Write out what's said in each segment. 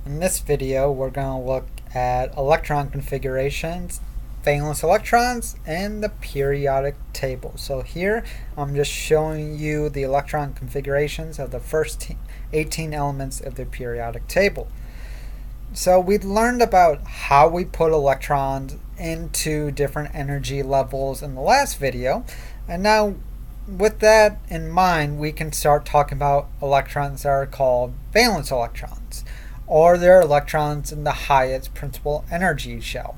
In this video, we're going to look at electron configurations, valence electrons, and the periodic table. So here, I'm just showing you the electron configurations of the first 18 elements of the periodic table. So we learned about how we put electrons into different energy levels in the last video, and now with that in mind, we can start talking about electrons that are called valence electrons, or they're electrons in the highest principal energy shell.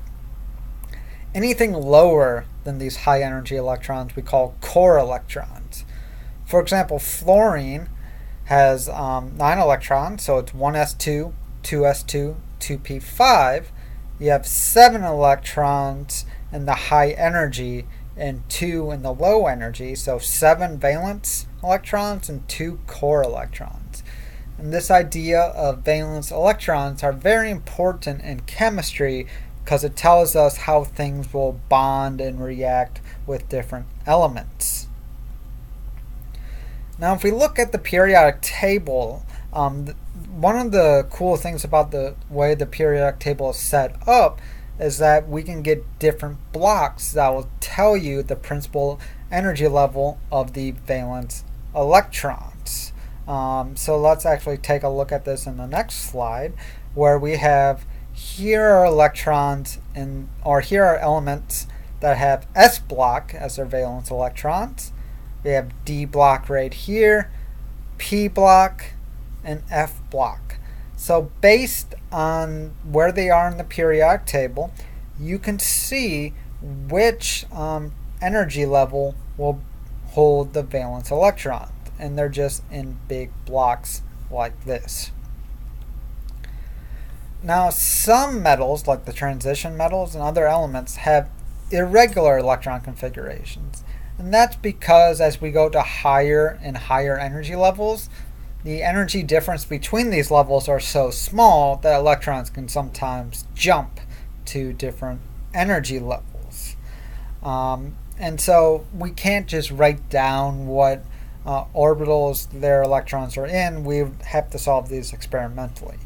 Anything lower than these high energy electrons we call core electrons. For example, fluorine has 9 electrons, so it's 1s2, 2s2, 2p5. You have 7 electrons in the high energy and 2 in the low energy, so 7 valence electrons and 2 core electrons. And this idea of valence electrons are very important in chemistry because it tells us how things will bond and react with different elements. Now if we look at the periodic table, one of the cool things about the way the periodic table is set up is that we can get different blocks that will tell you the principal energy level of the valence electrons. So let's actually take a look at this in the next slide, where we have here are electrons or here are elements that have S block as their valence electrons. We have D block right here, P block, and F block. So based on where they are in the periodic table, you can see which energy level will hold the valence electron, and they're just in big blocks like this. Now some metals, like the transition metals and other elements, have irregular electron configurations, and that's because as we go to higher and higher energy levels, the energy difference between these levels are so small that electrons can sometimes jump to different energy levels. And so we can't just write down what orbitals their electrons are in. We have to solve these experimentally.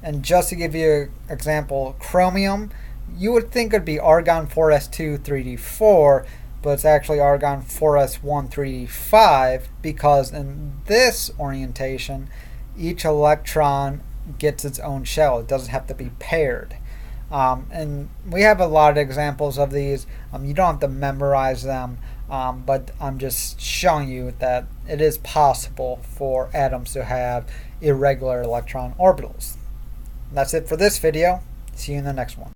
And just to give you an example, chromium, you would think it would be argon 4s2 3d4, but it's actually argon 4s1 3d5, because in this orientation, each electron gets its own shell. It doesn't have to be paired. And we have a lot of examples of these. You don't have to memorize them, but I'm just showing you that it is possible for atoms to have irregular electron orbitals. That's it for this video. See you in the next one.